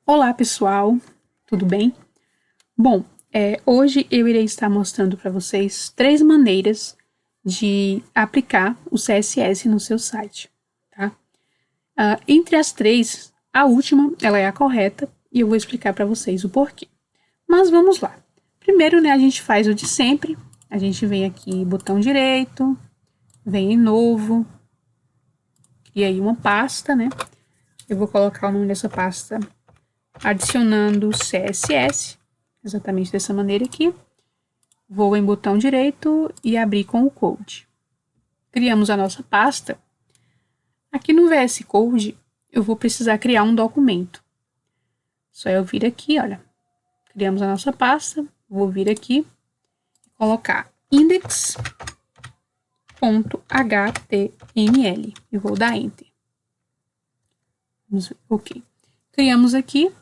Olá pessoal, tudo bem? Bom, hoje eu irei estar mostrando para vocês 3 maneiras de aplicar o CSS no seu site, tá? Entre as 3, a última ela é a correta e eu vou explicar para vocês o porquê. Mas vamos lá. Primeiro, né, a gente faz o de sempre. A gente vem aqui, botão direito, vem em novo, cria aí uma pasta, né? Eu vou colocar o nome dessa pasta adicionando CSS, exatamente dessa maneira aqui. Vou em botão direito e abrir com o Code. Criamos a nossa pasta. Aqui no VS Code, eu vou precisar criar um documento. Só eu vir aqui, olha. Criamos a nossa pasta. Vou vir aqui e colocar index.html e vou dar Enter. Ok. Criamos aqui.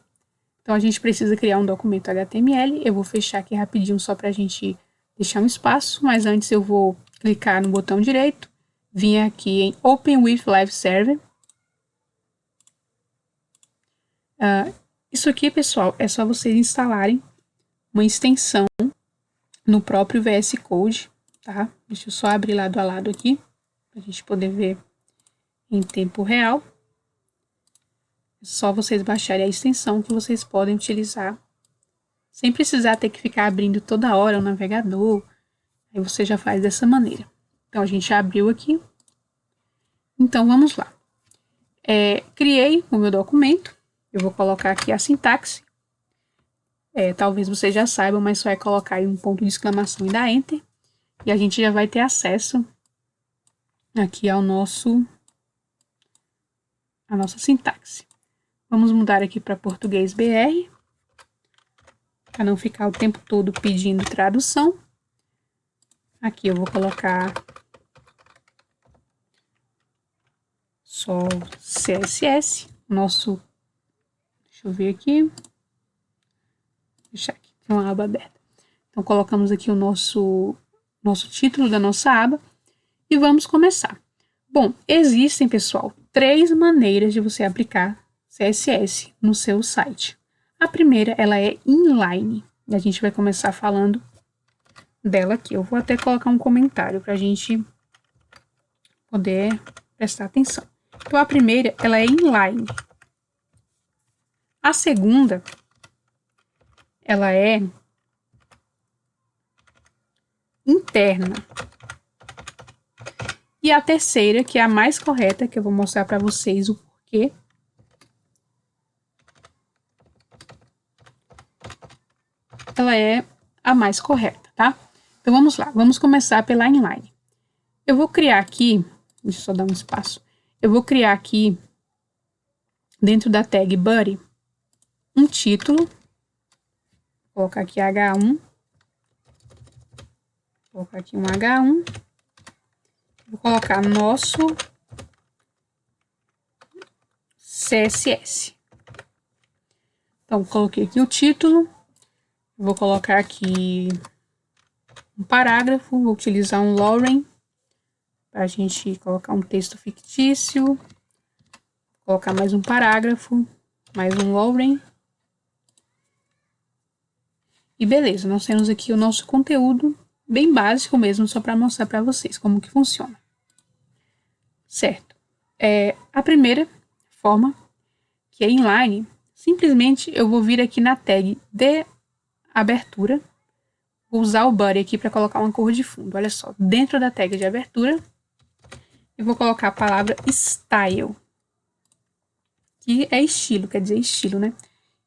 Então, a gente precisa criar um documento HTML. Eu vou fechar aqui rapidinho só para a gente deixar um espaço. Mas antes eu vou clicar no botão direito. Vim aqui em Open with Live Server. Isso aqui, pessoal, é só vocês instalarem uma extensão no próprio VS Code, tá? Deixa eu só abrir lado a lado aqui, para a gente poder ver em tempo real. É só vocês baixarem a extensão que vocês podem utilizar, sem precisar ter que ficar abrindo toda hora o navegador. Aí você já faz dessa maneira. Então, a gente já abriu aqui. Então, vamos lá. Criei o meu documento. Eu vou colocar aqui a sintaxe. Talvez vocês já saibam, mas só é colocar aí um ponto de exclamação e dar Enter. E a gente já vai ter acesso aqui à nossa sintaxe. Vamos mudar aqui para português BR, para não ficar o tempo todo pedindo tradução. Aqui eu vou colocar só CSS, deixa eu ver aqui, deixar aqui, tem uma aba aberta. Então, colocamos aqui o nosso título da nossa aba e vamos começar. Bom, existem, pessoal, 3 maneiras de você aplicar CSS no seu site. A primeira, ela é inline, e a gente vai começar falando dela aqui. Eu vou até colocar um comentário para a gente poder prestar atenção. Então, a primeira, ela é inline. A segunda, ela é interna. E a terceira, que é a mais correta, que eu vou mostrar para vocês o porquê. Ela é a mais correta, tá? Então, vamos lá. Vamos começar pela inline. Eu vou criar aqui, deixa eu só dar um espaço. Eu vou criar aqui, dentro da tag body, um título. Vou colocar aqui H1. Vou colocar aqui um H1. Vou colocar nosso CSS. Então, coloquei aqui o título. Vou colocar aqui um parágrafo. Vou utilizar um Lauren para a gente colocar um texto fictício. Vou colocar mais um parágrafo, mais um Lauren. E beleza, nós temos aqui o nosso conteúdo bem básico mesmo, só para mostrar para vocês como que funciona. Certo. A primeira forma, que é inline, simplesmente eu vou vir aqui na tag de abertura, vou usar o body aqui para colocar uma cor de fundo. Olha só, dentro da tag de abertura, eu vou colocar a palavra style, que é estilo, quer dizer estilo, né?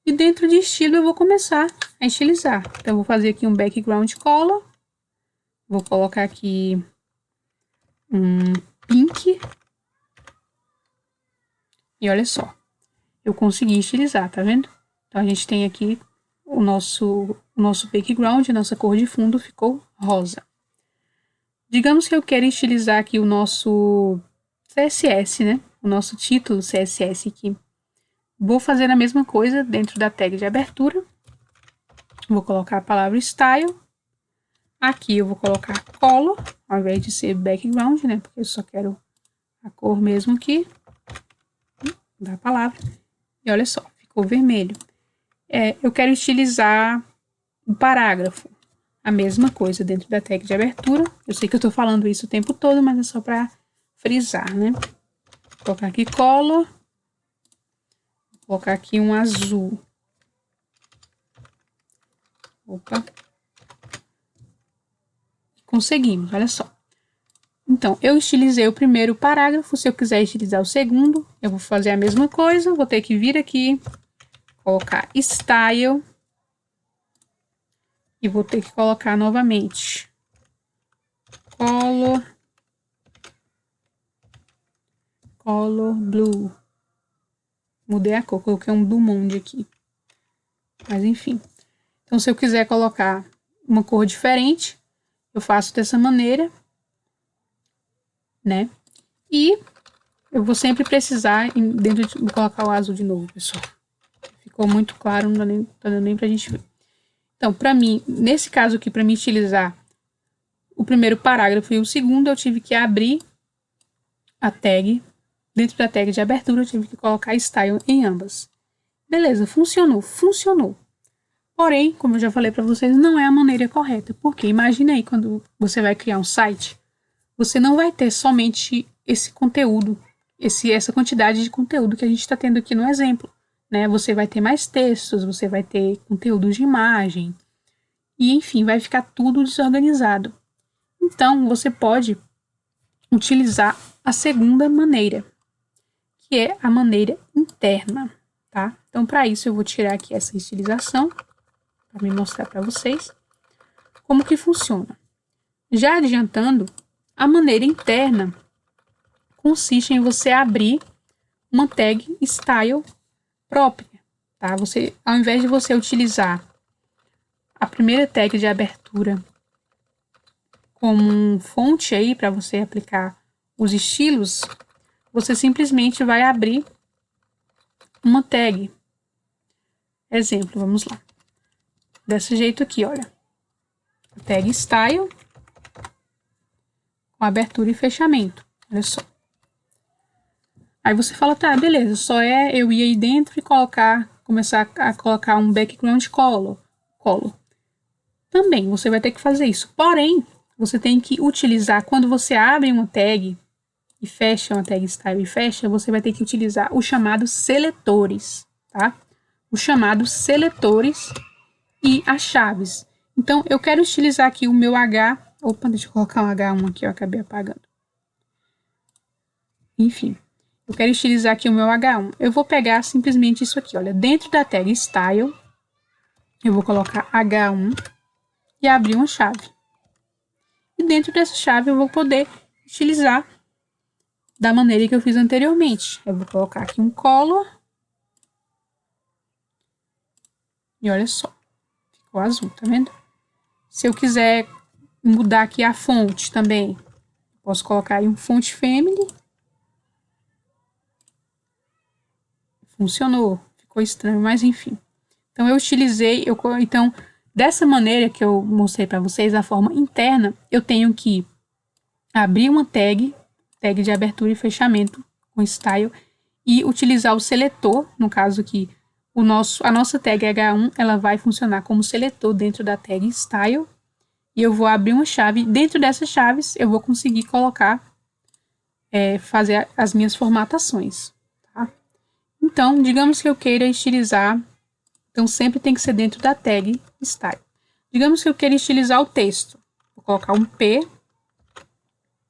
E dentro de estilo eu vou começar a estilizar. Então, eu vou fazer aqui um background color. Vou colocar aqui um pink. E olha só, eu consegui estilizar, tá vendo? Então, a gente tem aqui o nosso background, a nossa cor de fundo ficou rosa. Digamos que eu quero estilizar aqui o nosso CSS, né? O nosso título CSS aqui. Vou fazer a mesma coisa dentro da tag de abertura. Vou colocar a palavra style. Aqui eu vou colocar color, ao invés de ser background, né? Porque eu só quero a cor mesmo aqui da palavra. E olha só, ficou vermelho. Eu quero estilizar o parágrafo. A mesma coisa dentro da tag de abertura. Eu sei que eu tô falando isso o tempo todo, mas é só para frisar, né? Vou colocar aqui color. Vou colocar aqui um azul. Opa. Conseguimos, olha só. Então, eu estilizei o primeiro parágrafo. Se eu quiser estilizar o segundo, eu vou fazer a mesma coisa. Vou ter que vir aqui, colocar Style. E vou ter que colocar novamente Color Blue. Mudei a cor, coloquei um Blue Monde aqui. Mas enfim. Então, se eu quiser colocar uma cor diferente, eu faço dessa maneira, né? E eu vou sempre precisar, vou colocar o azul de novo, pessoal. Ficou muito claro, não tá dando nem pra gente ver. Então, pra mim, nesse caso aqui, pra mim estilizar o primeiro parágrafo e o segundo, eu tive que abrir a tag. Dentro da tag de abertura, eu tive que colocar style em ambas. Beleza, funcionou. Porém, como eu já falei para vocês, não é a maneira correta. Porque imagina aí quando você vai criar um site, você não vai ter somente esse conteúdo, essa quantidade de conteúdo que a gente está tendo aqui no exemplo, né? Você vai ter mais textos, você vai ter conteúdo de imagem, e enfim, vai ficar tudo desorganizado. Então, você pode utilizar a segunda maneira, que é a maneira interna, tá? Então, para isso, eu vou tirar aqui essa estilização, para me mostrar para vocês como que funciona. Já adiantando, a maneira interna consiste em você abrir uma tag style própria, tá? Ao invés de você utilizar a primeira tag de abertura como fonte aí para você aplicar os estilos, você simplesmente vai abrir uma tag. Exemplo, vamos lá. Desse jeito aqui, olha. Tag style com abertura e fechamento. Olha só. Aí você fala, tá, beleza, eu ir aí dentro e começar a colocar um background color. Também você vai ter que fazer isso. Porém, você tem que utilizar, quando você abre uma tag e fecha uma tag style e fecha, você vai ter que utilizar os chamados seletores, tá? Os chamados seletores e as chaves. Então, eu quero utilizar aqui o meu H. Opa, deixa eu colocar um H1 aqui, eu acabei apagando. Enfim, eu quero utilizar aqui o meu H1. Eu vou pegar simplesmente isso aqui, olha. Dentro da tag Style, eu vou colocar H1 e abrir uma chave. E dentro dessa chave eu vou poder utilizar da maneira que eu fiz anteriormente. Eu vou colocar aqui um color. E olha só. Ficou azul, tá vendo? Se eu quiser mudar aqui a fonte também, posso colocar aí um font family. Funcionou. Ficou estranho, mas enfim. Então, eu utilizei... Então, dessa maneira que eu mostrei para vocês, a forma interna, eu tenho que abrir uma tag de abertura e fechamento com style e utilizar o seletor, no caso aqui, a nossa tag H1, ela vai funcionar como seletor dentro da tag style e eu vou abrir uma chave. Dentro dessas chaves, eu vou conseguir colocar, fazer as minhas formatações, tá? Então, digamos que eu queira estilizar, então sempre tem que ser dentro da tag style. Digamos que eu queira estilizar o texto, vou colocar um P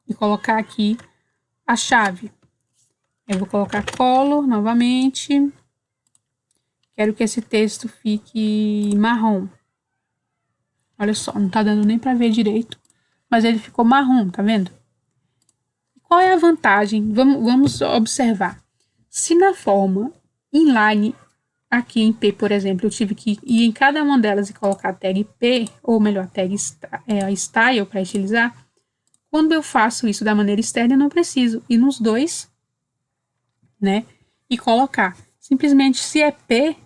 e colocar aqui a chave. Eu vou colocar color novamente. Quero que esse texto fique marrom. Olha só, não tá dando nem para ver direito, mas ele ficou marrom, tá vendo? Qual é a vantagem? Vamos observar. Se na forma inline, aqui em P, por exemplo, eu tive que ir em cada uma delas e colocar a tag P, ou melhor, a tag style para estilizar, quando eu faço isso da maneira externa, eu não preciso ir nos dois, né, e colocar. Simplesmente, se é P,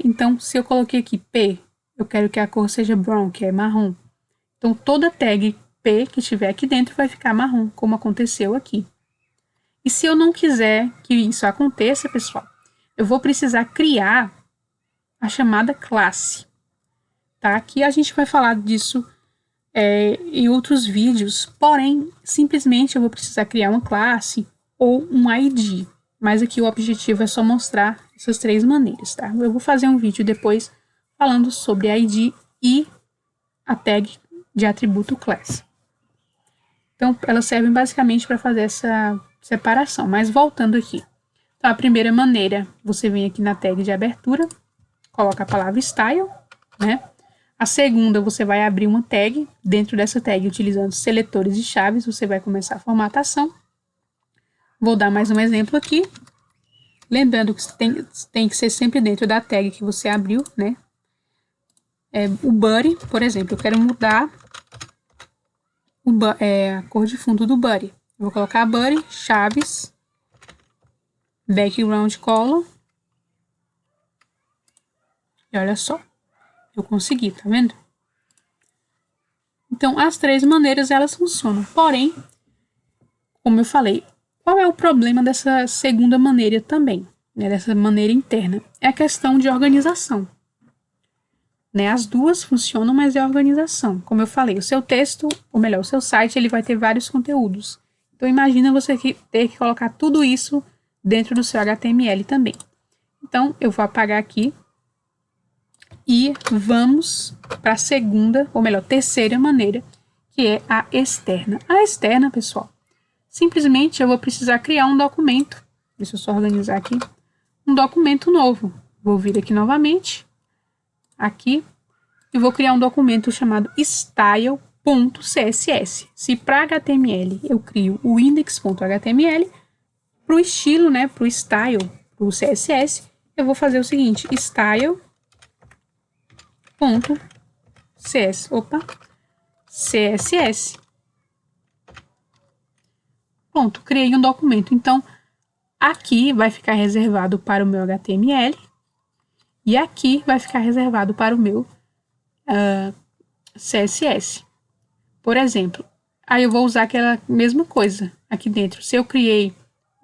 então se eu coloquei aqui P, eu quero que a cor seja brown, que é marrom. Então, toda tag P que estiver aqui dentro vai ficar marrom, como aconteceu aqui. E se eu não quiser que isso aconteça, pessoal, eu vou precisar criar a chamada classe, tá? Que a gente vai falar disso em outros vídeos, porém, simplesmente eu vou precisar criar uma classe ou um ID. Mas aqui o objetivo é só mostrar essas 3 maneiras, tá? Eu vou fazer um vídeo depois falando sobre ID e a tag de atributo class. Então, elas servem basicamente para fazer essa separação. Mas voltando aqui. Então, a primeira maneira, você vem aqui na tag de abertura, coloca a palavra style, né? A segunda, você vai abrir uma tag. Dentro dessa tag, utilizando seletores e chaves, você vai começar a formatação. Vou dar mais um exemplo aqui. Lembrando que tem que ser sempre dentro da tag que você abriu, né? O body, por exemplo, eu quero mudar a cor de fundo do body. Eu vou colocar body, chaves, background color. E olha só. Eu consegui, tá vendo? Então, as 3 maneiras, elas funcionam. Porém, como eu falei, qual é o problema dessa segunda maneira também? Né, dessa maneira interna? É a questão de organização. Né, as duas funcionam, mas é a organização. Como eu falei, o seu texto, ou melhor, o seu site, ele vai ter vários conteúdos. Então, imagina você ter que colocar tudo isso dentro do seu HTML também. Então, eu vou apagar aqui. E vamos para a segunda, ou melhor, terceira maneira, que é a externa. A externa, pessoal, simplesmente eu vou precisar criar um documento. Deixa eu só organizar aqui. Um documento novo. Vou vir aqui novamente, aqui, e vou criar um documento chamado style.css. Se para HTML eu crio o index.html, para o estilo, né, para o style, para o CSS, eu vou fazer o seguinte, CSS. Pronto, criei um documento. Então, aqui vai ficar reservado para o meu HTML e aqui vai ficar reservado para o meu CSS. Por exemplo, aí eu vou usar aquela mesma coisa aqui dentro. Se eu criei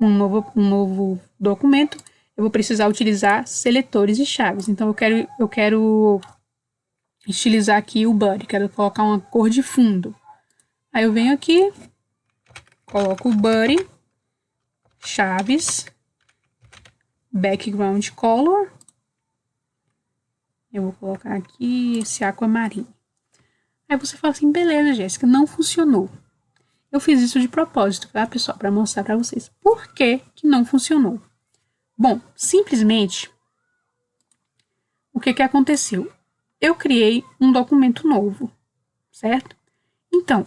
um novo documento, eu vou precisar utilizar seletores e chaves. Então, eu quero estilizar aqui o body, quero colocar uma cor de fundo. Aí eu venho aqui, coloco o body, chaves, background color. Eu vou colocar aqui esse aquamarine. Aí você fala assim, beleza, Jéssica, não funcionou. Eu fiz isso de propósito, tá, pessoal? Para mostrar para vocês por que não funcionou. Bom, simplesmente, o que aconteceu? Eu criei um documento novo, certo? Então,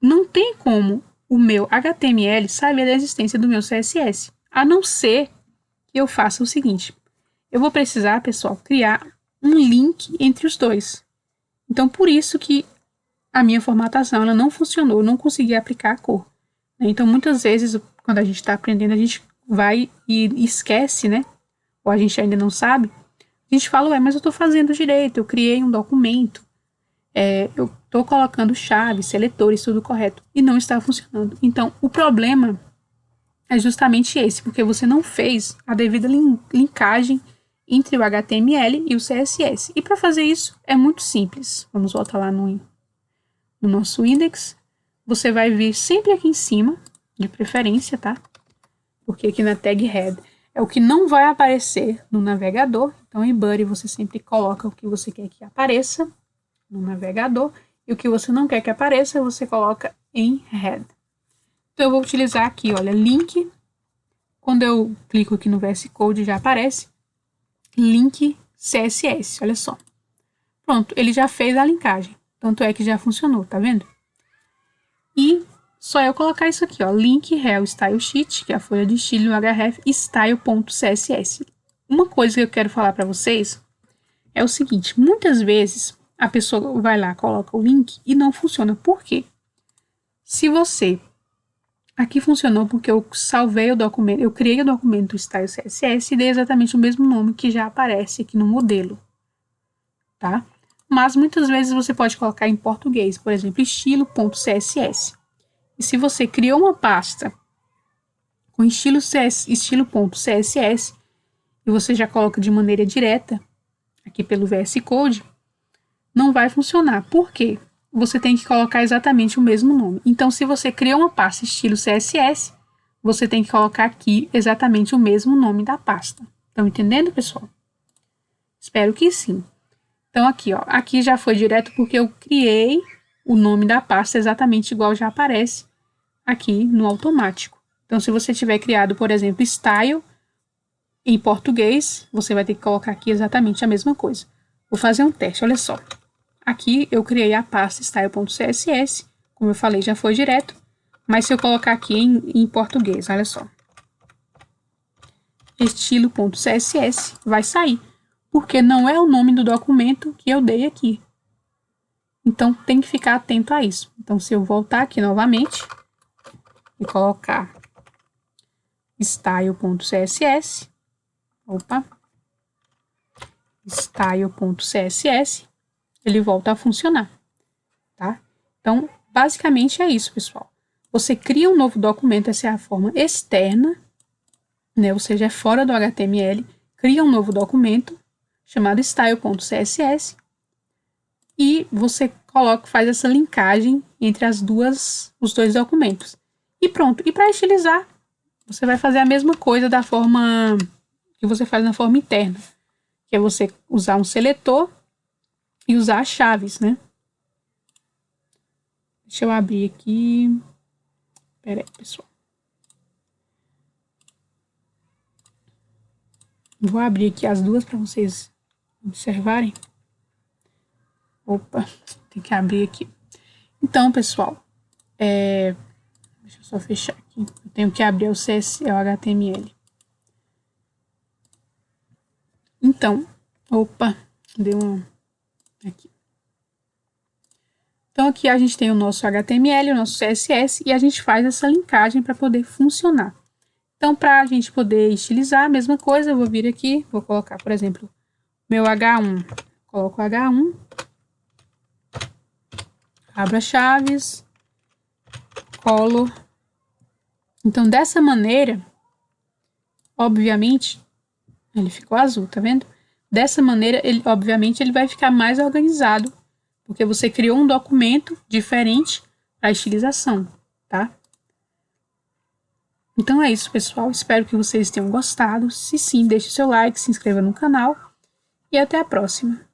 não tem como o meu HTML saber da existência do meu CSS, a não ser que eu faça o seguinte. Eu vou precisar, pessoal, criar um link entre os dois. Então, por isso que a minha formatação ela não funcionou, eu não consegui aplicar a cor. Então, muitas vezes, quando a gente está aprendendo, a gente vai e esquece, né? Ou a gente ainda não sabe. A gente fala, mas eu estou fazendo direito, eu criei um documento, eu estou colocando chaves, seletores, tudo correto, e não está funcionando. Então, o problema é justamente esse, porque você não fez a devida linkagem entre o HTML e o CSS. E para fazer isso, é muito simples. Vamos voltar lá no nosso index. Você vai vir sempre aqui em cima, de preferência, tá? Porque aqui na tag head é o que não vai aparecer no navegador. Então, em body, você sempre coloca o que você quer que apareça no navegador. E o que você não quer que apareça, você coloca em head. Então, eu vou utilizar aqui, olha, link. Quando eu clico aqui no VS Code, já aparece link CSS, olha só. Pronto, ele já fez a linkagem. Tanto é que já funcionou, tá vendo? E só eu colocar isso aqui, ó, link rel style sheet, que é a folha de estilo href, style.css. Uma coisa que eu quero falar para vocês é o seguinte, muitas vezes a pessoa vai lá, coloca o link e não funciona. Por quê? Se você... Aqui funcionou porque eu salvei o documento, eu criei o documento style CSS e dei exatamente o mesmo nome que já aparece aqui no modelo, tá? Mas muitas vezes você pode colocar em português, por exemplo, estilo.css. E se você criou uma pasta com estilo.css e e você já coloca de maneira direta aqui pelo VS Code, não vai funcionar. Por quê? Você tem que colocar exatamente o mesmo nome. Então, se você cria uma pasta estilo CSS, você tem que colocar aqui exatamente o mesmo nome da pasta. Estão entendendo, pessoal? Espero que sim. Então, aqui, ó, aqui já foi direto porque eu criei o nome da pasta exatamente igual já aparece aqui no automático. Então, se você tiver criado, por exemplo, style em português, você vai ter que colocar aqui exatamente a mesma coisa. Vou fazer um teste, olha só. Aqui eu criei a pasta style.css, como eu falei, já foi direto, mas se eu colocar aqui em português, olha só. Estilo.css vai sair, porque não é o nome do documento que eu dei aqui. Então, tem que ficar atento a isso. Então, se eu voltar aqui novamente e colocar style.css, style.css, ele volta a funcionar, tá? Então, basicamente é isso, pessoal. Você cria um novo documento, essa é a forma externa, né? Ou seja, é fora do HTML, cria um novo documento chamado style.css e você faz essa linkagem entre os dois documentos. E pronto. E para estilizar, você vai fazer a mesma coisa da forma que você faz na forma interna, que é você usar um seletor e usar as chaves, né? Deixa eu abrir aqui. Pera aí, pessoal. Vou abrir aqui as duas para vocês observarem. Opa, tem que abrir aqui. Então, pessoal, deixa eu só fechar aqui. Eu tenho que abrir o HTML. Então, opa, deu um... aqui. Então, aqui a gente tem o nosso HTML, o nosso CSS, e a gente faz essa linkagem para poder funcionar. Então, para a gente poder estilizar, a mesma coisa, eu vou vir aqui, vou colocar, por exemplo, meu H1. Coloco o H1, abro as chaves, color. Então, dessa maneira, obviamente, ele ficou azul, tá vendo? Dessa maneira, obviamente, ele vai ficar mais organizado, porque você criou um documento diferente para a estilização, tá? Então é isso, pessoal. Espero que vocês tenham gostado. Se sim, deixe seu like, se inscreva no canal e até a próxima.